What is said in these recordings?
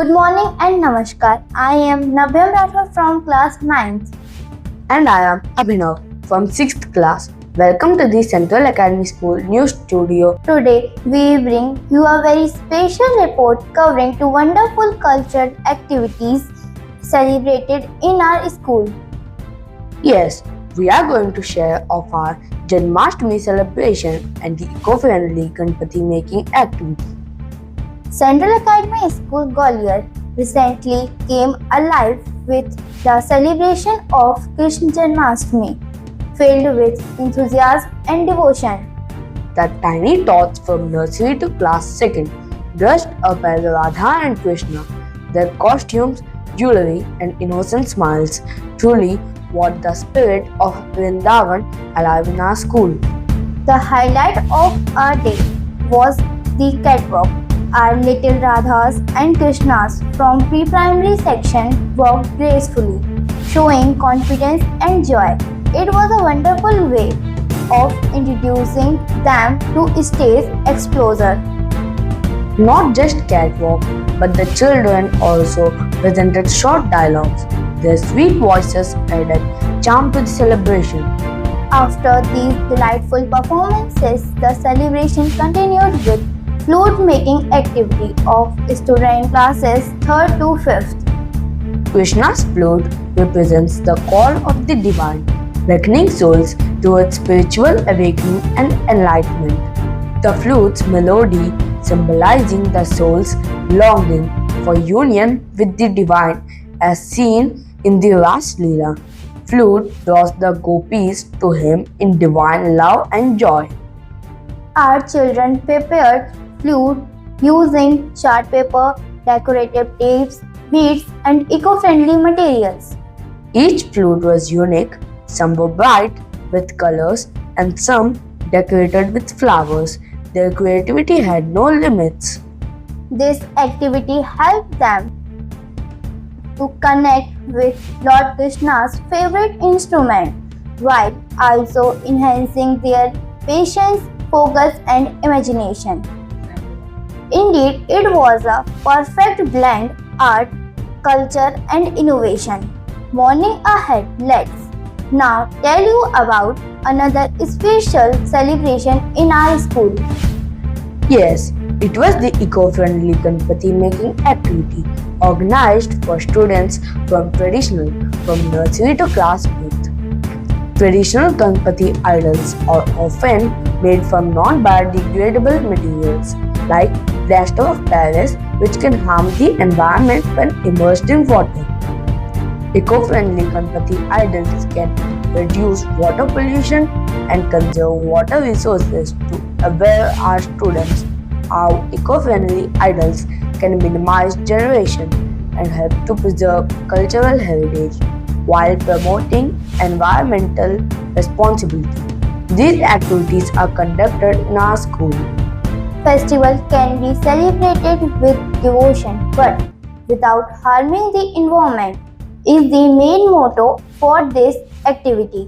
Good morning and Namaskar. I am Nabhyam Rathod from class 9th. And I am Abhinav from 6th class. Welcome to the Central Academy School news studio. Today we bring you a very special report covering two wonderful cultural activities celebrated in our school. Yes, we are going to share of our Janmashtami celebration and the eco-friendly Ganpati making activity. Central Academy School Gwalior recently came alive with the celebration of Krishna Janmashtami, filled with enthusiasm and devotion. The tiny tots from nursery to class 2nd, dressed up as Radha and Krishna, their costumes, jewelry, and innocent smiles truly brought the spirit of Vrindavan alive in our school. The highlight of our day was the catwalk. Our little Radhas and Krishnas from pre-primary section walked gracefully, showing confidence and joy. It was a wonderful way of introducing them to stage exposure. Not just catwalk, but the children also presented short dialogues. Their sweet voices added charm to the celebration. After these delightful performances, the celebration continued with flute making activity of student classes 3rd to 5th. Krishna's flute represents the call of the divine, beckoning souls towards spiritual awakening and enlightenment. The flute's melody symbolizing the soul's longing for union with the divine as seen in the Ras Leela. Flute draws the gopis to him in divine love and joy. Our children prepared flute using chart paper, decorative tapes, beads, and eco-friendly materials. Each flute was unique, some were bright with colors and some decorated with flowers. Their creativity had no limits. This activity helped them to connect with Lord Krishna's favorite instrument while also enhancing their patience, focus, and imagination. Indeed, it was a perfect blend art, culture, and innovation. Morning ahead, let's now tell you about another special celebration in our school. Yes, it was the eco-friendly Ganpati making activity organized for students from nursery to class 5th. Traditional Ganpati idols are often made from non-biodegradable materials like plaster of Paris, which can harm the environment when immersed in water. Eco-friendly Ganpati idols can reduce water pollution and conserve water resources to aware our students how eco-friendly idols can minimize generation and help to preserve cultural heritage while promoting environmental responsibility. These activities are conducted in our school. Festival can be celebrated with devotion but without harming the environment is the main motto for this activity.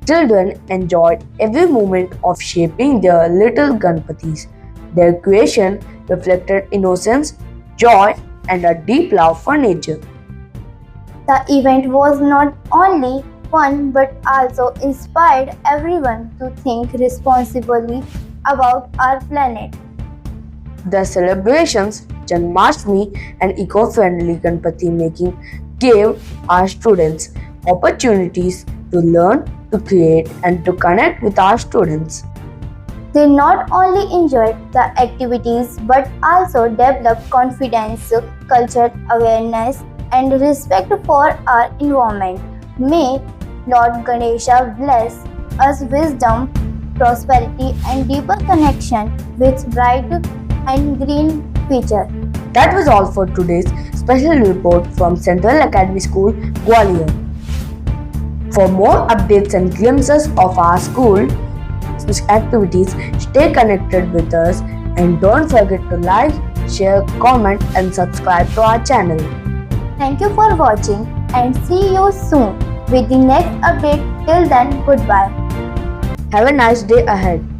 Children enjoyed every moment of shaping their little Ganpatis. Their creation reflected innocence, joy, and a deep love for nature. The event was not only fun but also inspired everyone to think responsibly about our planet. The celebrations, Janmashtami and eco-friendly Ganpati making gave our students opportunities to learn, to create, and to connect with our students. They not only enjoyed the activities but also developed confidence, cultural awareness, and respect for our environment. May Lord Ganesha bless us wisdom, prosperity, and deeper connection with bright and green future. That was all for today's special report from Central Academy School, Gwalior. For more updates and glimpses of our school activities, stay connected with us and don't forget to like, share, comment and subscribe to our channel. Thank you for watching and see you soon with the next update. Till then, goodbye. Have a nice day ahead.